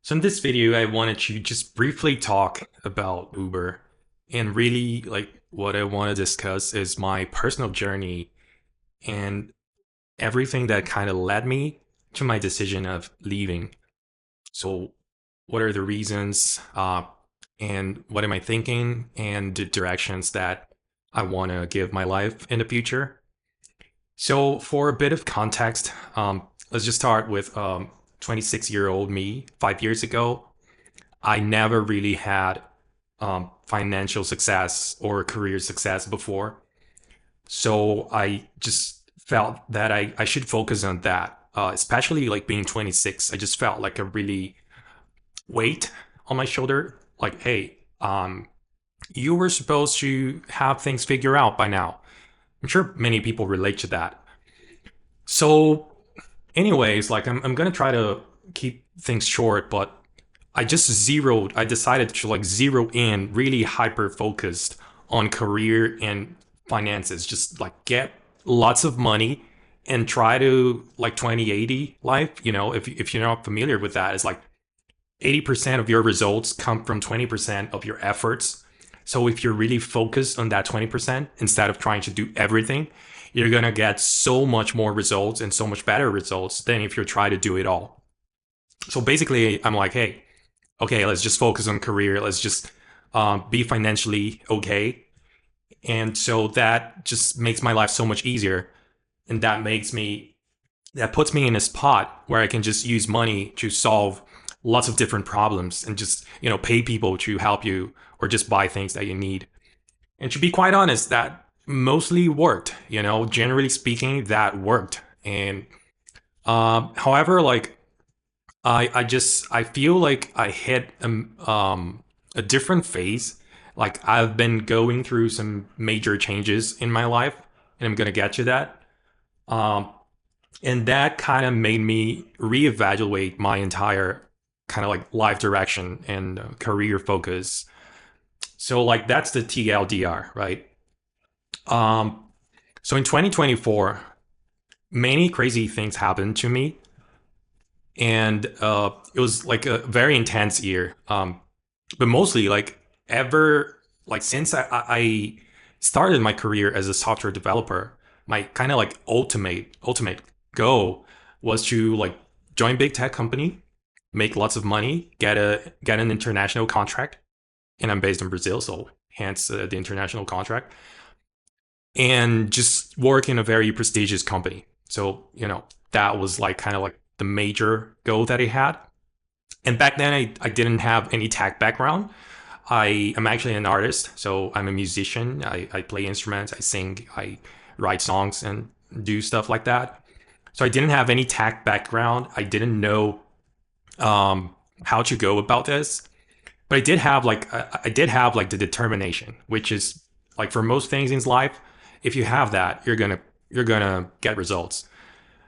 So in this video, I wanted to just briefly talk about Uber, and really like what I want to discuss is my personal journey and everything that kind of led me to my decision of leaving. So what are the reasons, and what am I thinking, and the directions that I want to give my life in the future. So for a bit of context, let's just start with 26-year-old me 5 years ago. I never really had financial success or career success before. So I just felt that I should focus on that, especially like being 26. I just felt like a really weight on my shoulder. Like, hey, you were supposed to have things figured out by now. I'm sure many people relate to that. So, anyways, like I'm gonna try to keep things short, but I decided to like zero in really hyper focused on career and finances. Just like get lots of money and try to like 20/80 life. If you're not familiar with that, it's like 80% of your results come from 20% of your efforts. So if you're really focused on that 20% instead of trying to do everything, you're going to get so much more results and so much better results than if you try to do it all. So basically, I'm like, hey, okay, let's just focus on career. Let's just be financially okay. And so that just makes my life so much easier. And that puts me in a spot where I can just use money to solve lots of different problems and just, pay people to help you or just buy things that you need. And to be quite honest, that mostly worked, generally speaking, that worked. And however, like I feel like I hit a different phase. Like I've been going through some major changes in my life, and I'm gonna get to that. Um, and that kind of made me reevaluate my entire kind of like life direction and career focus. So like that's the TLDR, right? Um, so in 2024, many crazy things happened to me, and it was like a very intense year. But mostly like ever like since I started my career as a software developer, my kind of like ultimate goal was to like join big tech company, make lots of money, get an international contract, and I'm based in Brazil, so hence the international contract, and just work in a very prestigious company. So that was like kind of like the major goal that I had. And back then, I didn't have any tech background. I am actually an artist, so I'm a musician. I play instruments, I sing, I write songs, and do stuff like that. So I didn't have any tech background. I didn't know how to go about this, but I did have like the determination, which is like for most things in life, if you have that, you're gonna get results.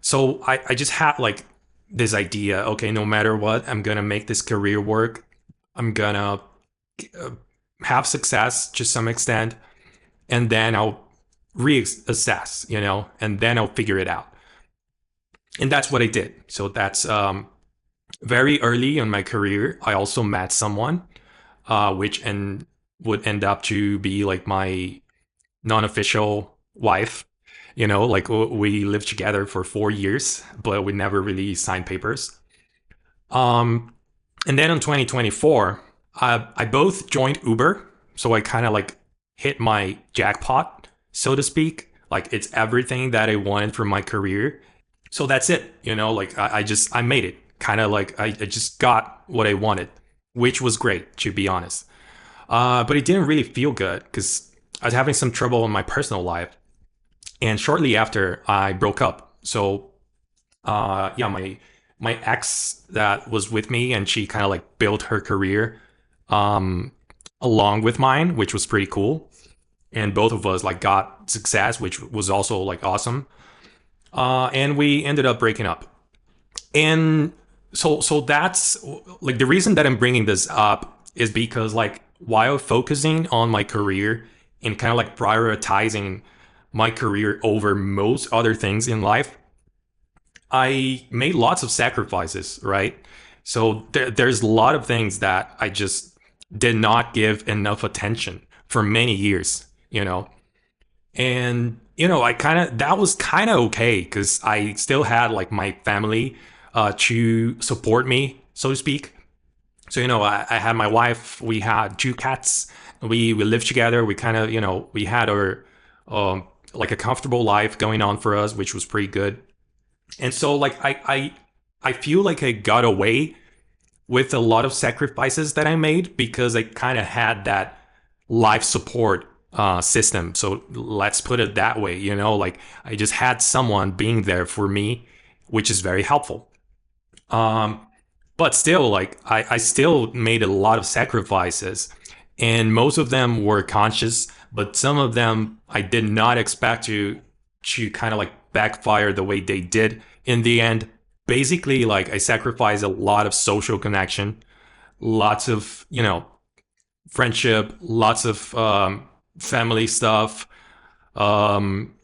So I just had like this idea, okay, no matter what, I'm gonna make this career work. I'm gonna uh, have success to some extent, and then I'll reassess, and then I'll figure it out. And that's what I did. So that's very early in my career. I also met someone, which would end up to be like my non-official wife. Like we lived together for 4 years, but we never really signed papers. Um, and then in 2024, I both joined Uber, so I kind of like hit my jackpot, so to speak. Like it's everything that I wanted from my career. So that's it. Like I made it. Kind of like I just got what I wanted, which was great, to be honest. But it didn't really feel good because I was having some trouble in my personal life, and shortly after I broke up. So yeah, my ex that was with me, and she kind of like built her career um, along with mine, which was pretty cool. And both of us like got success, which was also like awesome. And we ended up breaking up. And so that's like the reason that I'm bringing this up is because like while focusing on my career and kind of like prioritizing my career over most other things in life, I made lots of sacrifices, right? So there's a lot of things that I just did not give enough attention for many years, you know. And I kind of that was kind of okay because I still had like my family to support me, so to speak. So I had my wife, we had two cats, we lived together. We kind of we had our like a comfortable life going on for us, which was pretty good. And so like I feel like I got away with a lot of sacrifices that I made because I kind of had that life support system. So let's put it that way, like I just had someone being there for me, which is very helpful. Um, but still, like I still made a lot of sacrifices, and most of them were conscious, but some of them I did not expect to kind of like backfire the way they did in the end. Basically, like I sacrificed a lot of social connection, lots of friendship, lots of family stuff. Um,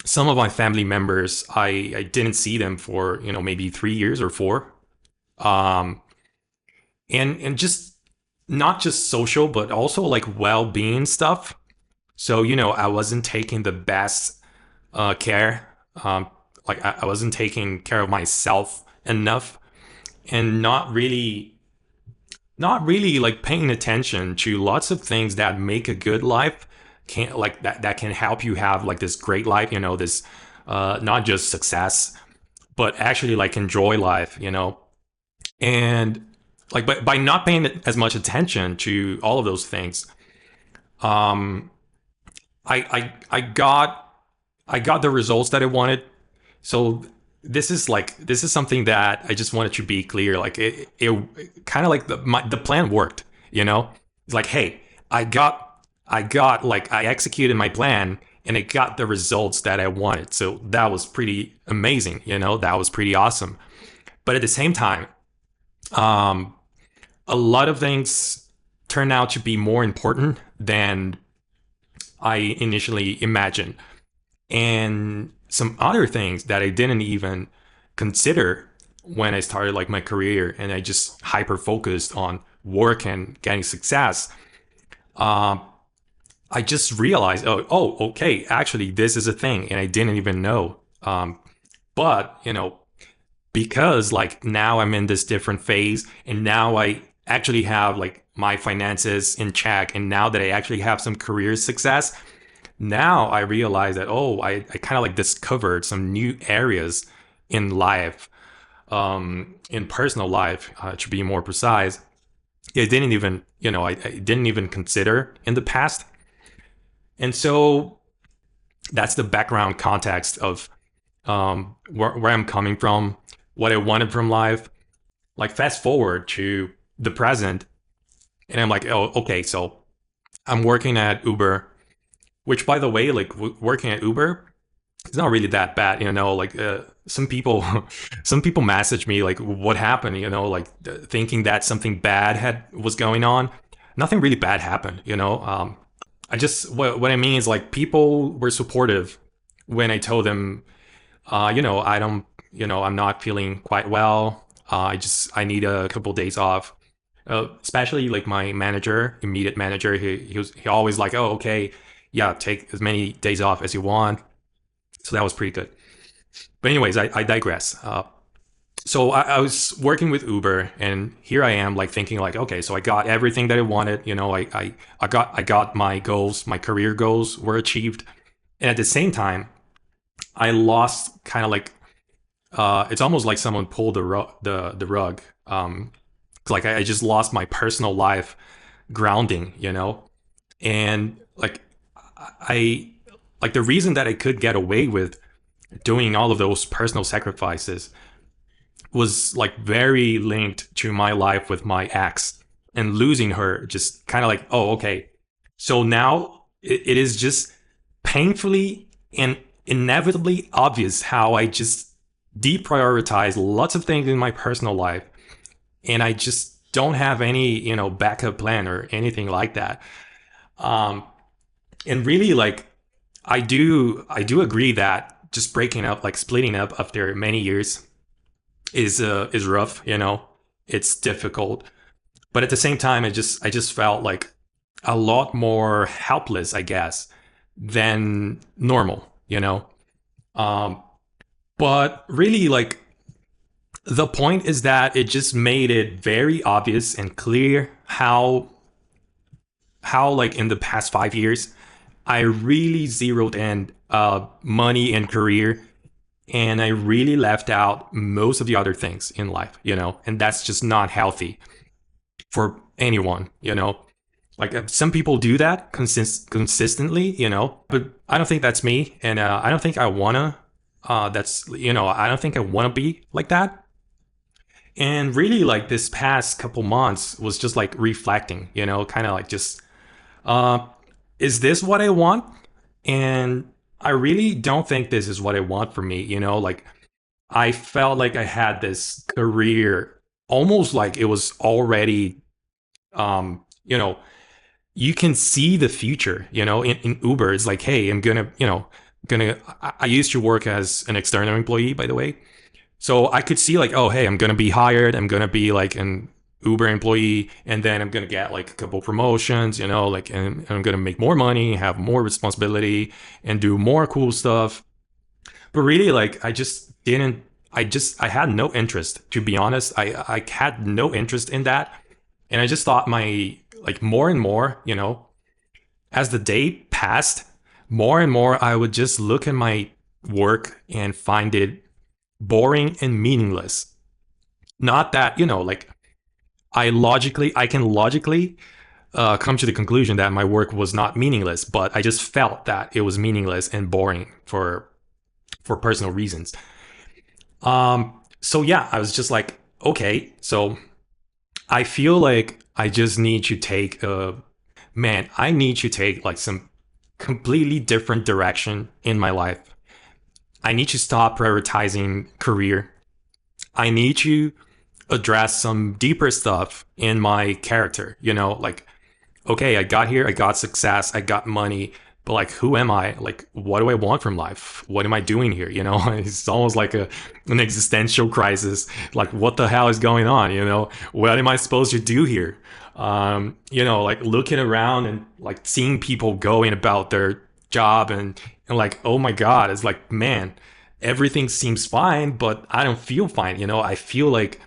some of my family members, I didn't see them for maybe 3 years or four. Um, and just not just social, but also like well-being stuff. So I wasn't taking the best care. Like I wasn't taking care of myself enough, and not really like paying attention to lots of things that make a good life, can like that can help you have like this great life, this not just success, but actually like enjoy life. And like by not paying as much attention to all of those things, um I got the results that I wanted. So this is something that I just wanted to be clear. Like it kind of like the plan worked. It's like, hey, I got like I executed my plan and it got the results that I wanted. So that was pretty amazing. That was pretty awesome. But at the same time, um, a lot of things turned out to be more important than I initially imagined. And some other things that I didn't even consider when I started like my career and I just hyper focused on work and getting success. Um, I just realized, okay, actually, this is a thing, and I didn't even know. But because like now I'm in this different phase, and now I actually have like my finances in check, and now that I actually have some career success, now I realize that I kind of like discovered some new areas in life, in personal life, to be more precise. I didn't even I didn't even consider in the past. And so that's the background context of where I'm coming from, what I wanted from life. Like fast forward to the present, and I'm like, oh, okay, so I'm working at Uber, which by the way, like working at Uber, it's not really that bad. Like some people some people message me like what happened, like thinking that something bad had was going on. Nothing really bad happened. I just what I mean is like people were supportive when I told them I don't I'm not feeling quite well. I need a couple days off. Especially like my manager, immediate manager, he always like, oh, okay, yeah, take as many days off as you want. So that was pretty good. But anyways, I digress. So I was working with Uber, and here I am, like thinking, like, okay, so I got everything that I wanted. I got my goals, my career goals were achieved, and at the same time, I lost kind of like it's almost like someone pulled the rug. Like I just lost my personal life grounding, and like I like the reason that I could get away with doing all of those personal sacrifices was like very linked to my life with my ex, and losing her just kind of like, oh, okay, so now it is just painfully and inevitably obvious how I just deprioritize lots of things in my personal life, and I just don't have any backup plan or anything like that. um and really, like, I do agree that just breaking up, like splitting up after many years is rough, it's difficult. But at the same time, I just felt like a lot more helpless, I guess, than normal. Um, but really, like, the point is that it just made it very obvious and clear how like in the past 5 years, I really zeroed in money and career, and I really left out most of the other things in life, and that's just not healthy for anyone. Like some people do that consistently, but I don't think that's me, and I don't think I wanna. I don't think I wanna be like that. And really, like this past couple months was just like reflecting, kind of like just, uh, is this what I want? And I really don't think this is what I want for me. Like I felt like I had this career almost like it was already, um, you know, you can see the future, in Uber. It's like, hey, I'm gonna, I used to work as an external employee, by the way. So I could see like, oh, hey, I'm gonna be hired. I'm gonna be like an Uber employee, and then I'm gonna get like a couple promotions, like, and I'm gonna make more money, have more responsibility, and do more cool stuff. But really, like, I just didn't. I had no interest, to be honest. I had no interest in that, and I just thought my like more and more, as the day passed, more and more I would just look at my work and find it boring and meaningless. Not that, like I can logically come to the conclusion that my work was not meaningless, but I just felt that it was meaningless and boring for personal reasons. So yeah, I was just like, okay, so I feel like I just need to take man, I need to take like some completely different direction in my life. I need to stop prioritizing career. I need to address some deeper stuff in my character, like, okay, I got here, I got success, I got money, but like, who am I? Like, what do I want from life? What am I doing here? It's almost like an existential crisis. Like, what the hell is going on? What am I supposed to do here? Like looking around and like seeing people going about their job, and like, oh my God, it's like, man, everything seems fine, but I don't feel fine. I feel like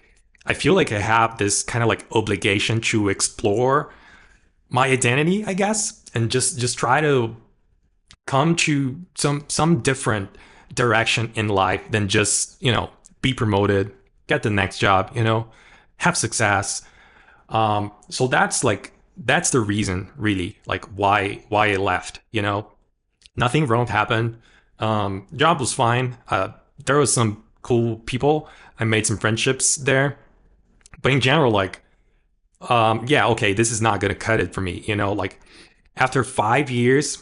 I have this kind of like obligation to explore my identity, I guess, and just try to come to some different direction in life than just be promoted, get the next job, have success. So that's the reason, really, like why I left. Nothing wrong happened. Job was fine. There was some cool people. I made some friendships there, but in general, like, yeah, okay, this is not gonna cut it for me. Like after 5 years,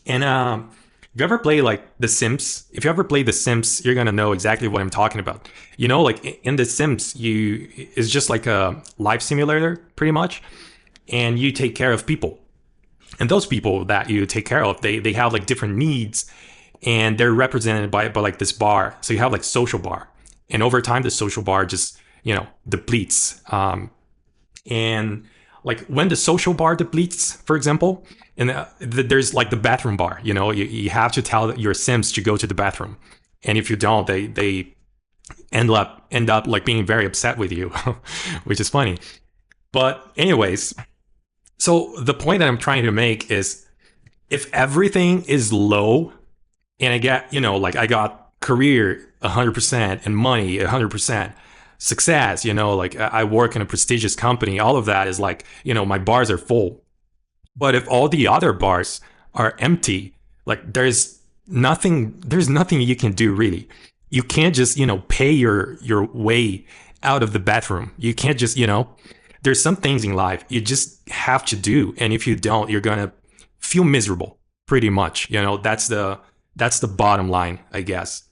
and if you ever play like The Sims, if you ever play The Sims, you're gonna know exactly what I'm talking about. Like in The Sims, you it's just like a life simulator, pretty much, and you take care of people. And those people that you take care of, they have like different needs, and they're represented by like this bar. So you have like social bar, and over time, the social bar just depletes. And like when the social bar depletes, for example, and there's like the bathroom bar, you have to tell your Sims to go to the bathroom, and if you don't, they end up like being very upset with you, which is funny. But anyways, so the point that I'm trying to make is, if everything is low, and I get, like I got career 100% and money 100%, success, like I work in a prestigious company, all of that is like, my bars are full. But if all the other bars are empty, like there's nothing you can do, really. You can't just, pay your way out of the bathroom. You can't just, there's some things in life you just have to do, and if you don't, you're going to feel miserable, pretty much. That's the bottom line, I guess.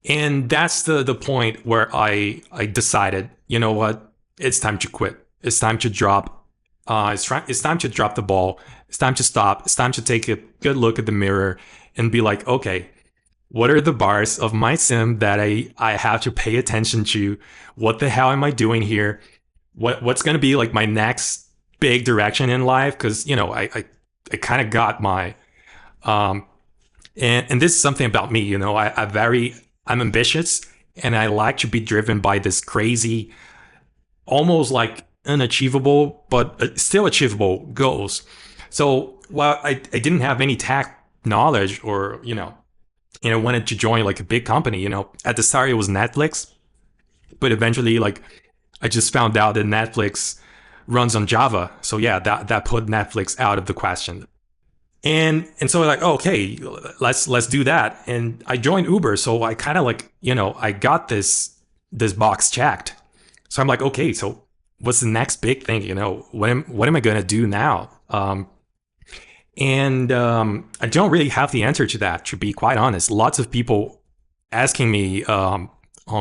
And that's the point where I decided, you know what, it's time to quit. It's time to drop. It's time to drop the ball. It's time to stop. It's time to take a good look at the mirror and be like, okay, what are the bars of my sim that I have to pay attention to? What the hell am I doing here? What's going to be like my next big direction in life? Because I kind of got my um and this is something about me. I'm ambitious, and I like to be driven by this crazy, almost like unachievable but still achievable goals. So while I didn't have any tech knowledge, or wanted to join like a big company. At the start it was Netflix, but eventually, like, I just found out that Netflix runs on Java. So yeah, that put Netflix out of the question. And so like, oh, okay, let's do that. And I joined Uber, so I kind of like, I got this box checked. So I'm like, okay, so what's the next big thing? What am I gonna do now? And I don't really have the answer to that, to be quite honest. Lots of people asking me on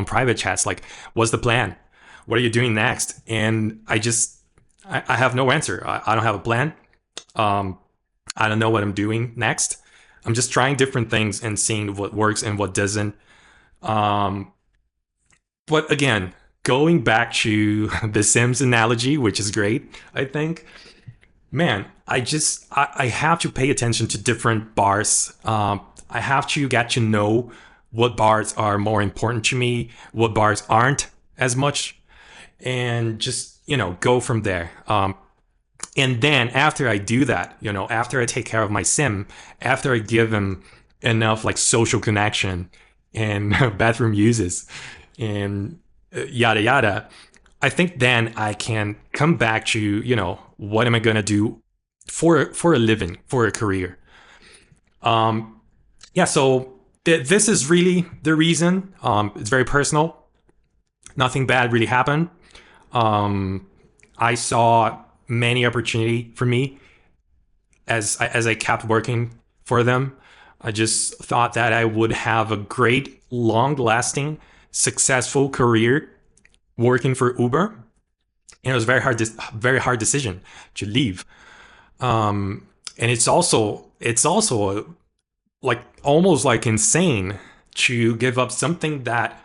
private chats, like, what's the plan? What are you doing next? And I have no answer. I don't have a plan. Um, I don't know what I'm doing next. I'm just trying different things and seeing what works and what doesn't. Um, but again, going back to the Sims analogy, which is great, I think, man, I have to pay attention to different bars. I have to get to know what bars are more important to me, what bars aren't as much, and just go from there. And then after I do that, after I take care of my sim, after I give him enough like social connection and bathroom uses and yada yada, I think then I can come back to what am I gonna do for a living, for a career. Um, yeah, so this is really the reason. It's very personal. Nothing bad really happened. Um, I saw many opportunity for me as I kept working for them. I just thought that I would have a great, long-lasting, successful career working for Uber, and it was a very hard decision to leave. And it's also like almost like insane to give up something that,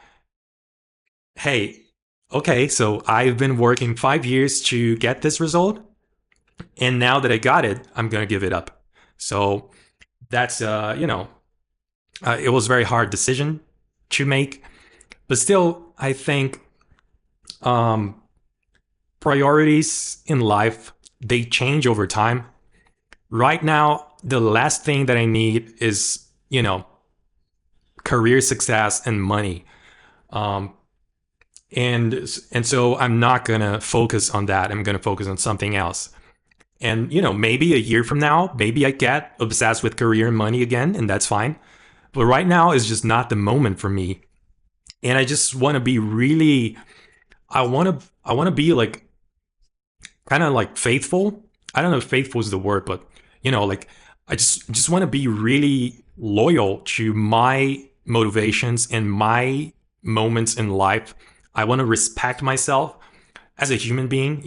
hey, okay, so I've been working 5 years to get this result, and now that I got it, I'm gonna give it up. So that's it was a very hard decision to make, but still, I think um, priorities in life, they change over time. Right now, the last thing that I need is career success and money. Um, and and so I'm not gonna focus on that. I'm gonna focus on something else. And maybe a year from now, maybe I get obsessed with career and money again, and that's fine. But right now is just not the moment for me. And I just want to be really, I want to be like kind of like faithful. I don't know if faithful is the word, but like I just want to be really loyal to my motivations and my moments in life. I want to respect myself as a human being,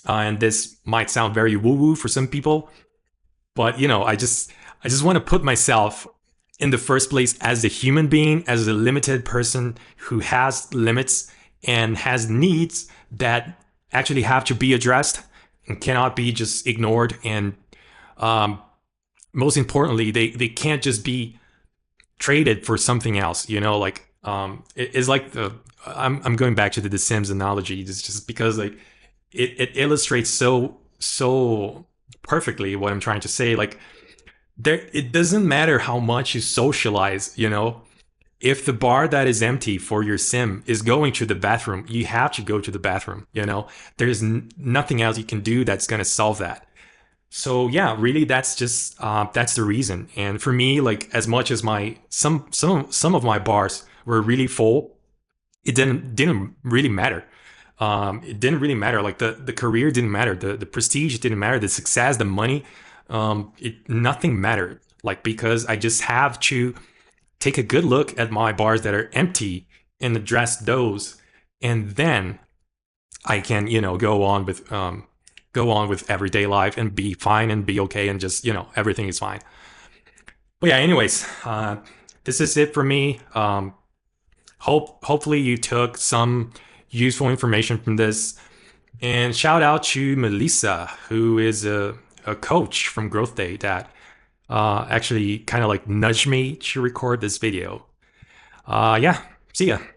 and this might sound very woo woo for some people, but I just want to put myself in the first place as a human being, as a limited person who has limits and has needs that actually have to be addressed and cannot be just ignored. And um, most importantly, they can't just be traded for something else. Like it's like I'm going back to the Sims analogy, just because like it illustrates so perfectly what I'm trying to say. Like, it doesn't matter how much you socialize, if the bar that is empty for your sim is going to the bathroom, you have to go to the bathroom. There's nothing else you can do that's going to solve that. So yeah, really, that's the reason. And for me, like, as much as my some of my bars were really full, it didn't really matter. It didn't really matter. Like, the career didn't matter, the prestige didn't matter, the success, the money, nothing mattered. Like, because I just have to take a good look at my bars that are empty and address those, and then I can go on with everyday life and be fine and be okay, and just everything is fine. But yeah, anyways, this is it for me. Hopefully you took some useful information from this. And shout out to Melissa, who is a coach from Growth Day that actually kind of like nudged me to record this video. Yeah, see ya.